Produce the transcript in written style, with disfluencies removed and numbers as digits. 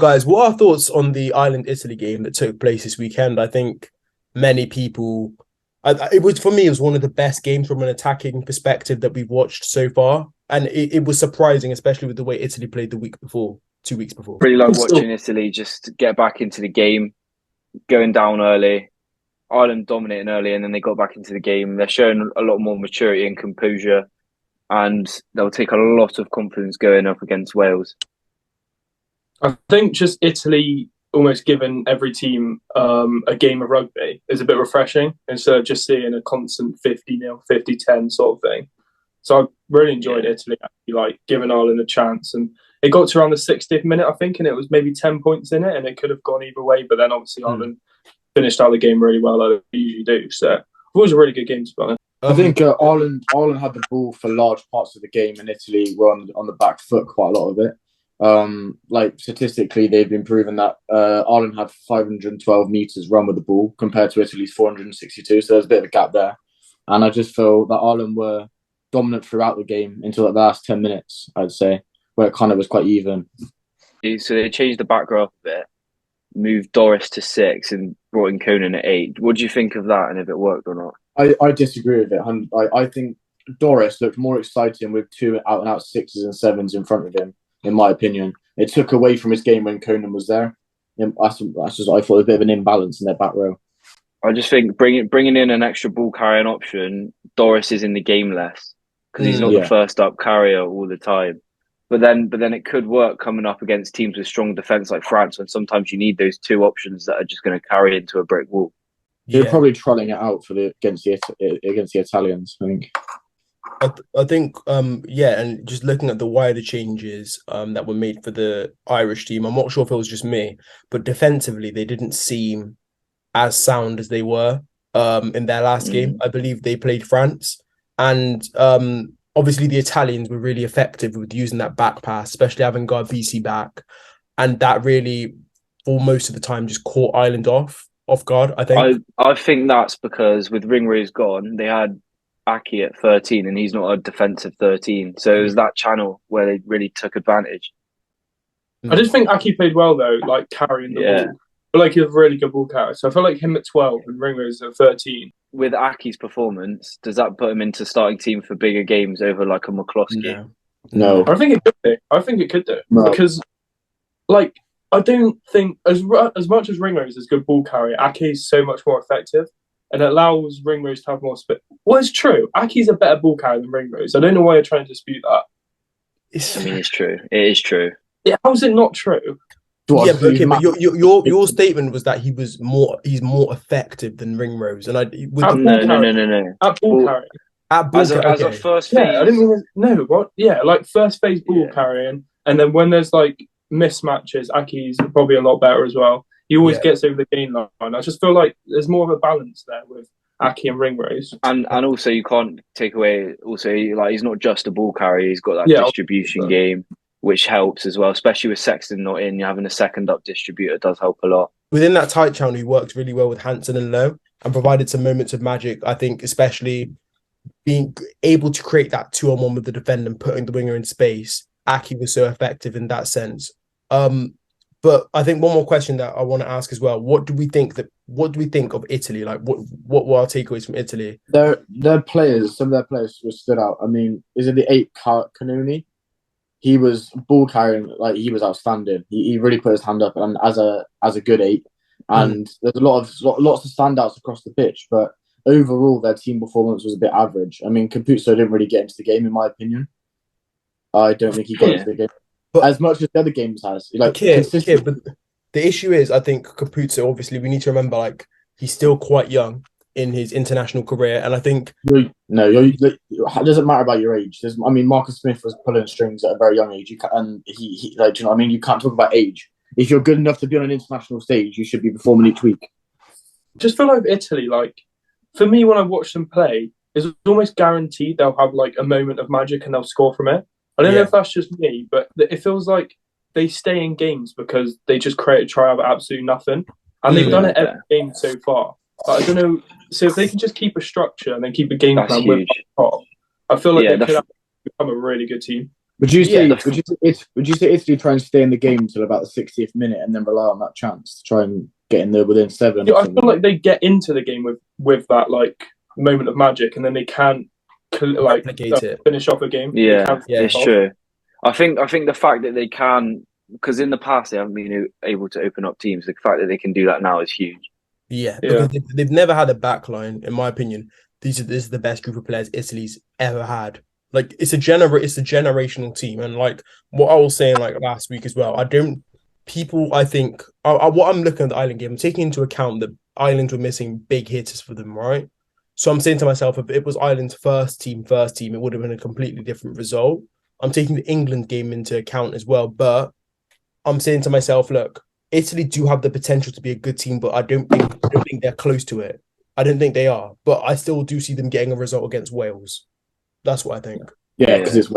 Guys, what are thoughts on the Ireland Italy game that took place this weekend? I think many people, it was for me, it was one of the best games from an attacking perspective that we've watched so far, and it was surprising, especially with the way Italy played the week before, 2 weeks before. Really like Still, watching Italy just get back into the game, going down early. Ireland dominating early, and then they got back into the game. They're showing a lot more maturity and composure, and they'll take a lot of confidence going up against Wales. I think just Italy almost giving every team a game of rugby is a bit refreshing instead of just seeing a constant 50-0, 50-10 sort of thing. So I really enjoyed Italy actually, like giving Ireland a chance. And it got to around the 60th minute, I think, and it was maybe 10 points in it, and it could have gone either way. But then obviously Ireland finished out the game really well, like they usually do. So it was a really good game to be honest. I think Ireland had the ball for large parts of the game, and Italy were on the back foot quite a lot of it. Like statistically, they've been proven that Ireland had 512 meters run with the ball compared to Italy's 462. So there's a bit of a gap there, and I just feel that Ireland were dominant throughout the game until like the last 10 minutes. I'd say where it kind of was quite even. So they changed the back row up a bit, moved Doris to 6, and brought in Conan at 8. What do you think of that, and if it worked or not? I disagree with it. I think Doris looked more exciting with two out and out 6s and 7s in front of him. In my opinion, it took away from his game when Conan was there. That's just I thought a bit of an imbalance in their back row. I just think bringing in an extra ball carrying option, Doris is in the game less because he's not the first up carrier all the time. But then it could work coming up against teams with strong defence like France, when sometimes you need those two options that are just going to carry into a brick wall. They're probably trolling it out against the Italians, I think. I think, and just looking at the wider changes that were made for the Irish team, I'm not sure if it was just me, but defensively they didn't seem as sound as they were in their last game. I believe they played France, and obviously the Italians were really effective with using that back pass, especially having Garbisi back, and that really, for most of the time, just caught Ireland off guard. I think that's because with Ringrose gone, they had Aki at 13, and he's not a defensive 13. So it was that channel where they really took advantage. I just think Aki played well though, like carrying the ball. But like he's a really good ball carrier. So I feel like him at 12 and Ringrose at 13. With Aki's performance, does that put him into starting team for bigger games over like a McCloskey? No. I think it could do. Because like I don't think as much as Ringrose is a good ball carrier, Aki is so much more effective. And it allows Ringrose to have more spit. Well, it's true. Aki's a better ball carrier than Ringrose. I don't know why you're trying to dispute that. I mean, it's true. It is true. Yeah, how is it not true? Yeah, but okay, but your statement was that he's more effective than Ringrose, and No. At ball carrying. As a first phase. Yeah, I didn't mean no. What? Yeah, like first phase ball carrying, and then when there's like mismatches, Aki's probably a lot better as well. He always gets over the gain line. I just feel like there's more of a balance there with Aki and Ringrose. And also you can't take away like he's not just a ball carrier, he's got that distribution game, which helps as well, especially with Sexton not in. Having a second up distributor does help a lot. Within that tight channel, he worked really well with Hansen and Lowe and provided some moments of magic. I think especially being able to create that 2-on-1 with the defender and putting the winger in space. Aki was so effective in that sense. But I think one more question that I want to ask as well: What do we think of Italy? Like, what were our takeaways from Italy? Their players, some of their players were stood out. I mean, is it the 8 Canoni? He was ball carrying, like he was outstanding. He really put his hand up, and as a good 8. And there's lots of standouts across the pitch, but overall their team performance was a bit average. I mean, Caputo didn't really get into the game, in my opinion. I don't think he got into the game. But as much as the other games has, like but the issue is, I think Caputo. Obviously, we need to remember, like he's still quite young in his international career, and I think it doesn't matter about your age. Marcus Smith was pulling strings at a very young age. He like, you know what I mean? You can't talk about age. If you're good enough to be on an international stage, you should be performing each week. Just feel like Italy, like for me, when I watch them play, it's almost guaranteed they'll have like a moment of magic and they'll score from it. I don't know if that's just me, but it feels like they stay in games because they just create a try out of absolutely nothing. And they've done it every game so far. But I don't know. So if they can just keep a structure and then keep a game plan with top, I feel like they could become a really good team. Would you say? Yeah. Would you say Italy try and stay in the game until about the 60th minute and then rely on that chance to try and get in there within 7? Yeah, I feel like they get into the game with that like moment of magic, and then they can't like Replicate it. finish off a game. Yeah, Yeah, it's true. I think the fact that they can, because in the past they haven't been able to open up teams. The fact that they can do that now is huge. Yeah, Yeah. because they've never had a backline, in my opinion. This is the best group of players Italy's ever had. Like it's a generational team, and like what I was saying like last week as well. I think what I'm looking at the Ireland game, I'm taking into account that Ireland were missing big hitters for them, right? So I'm saying to myself, if it was Ireland's first team, it would have been a completely different result. I'm taking the England game into account as well, but I'm saying to myself, look, Italy do have the potential to be a good team, but I don't think they're close to it. I don't think they are, but I still do see them getting a result against Wales. That's what I think. Yeah, because it's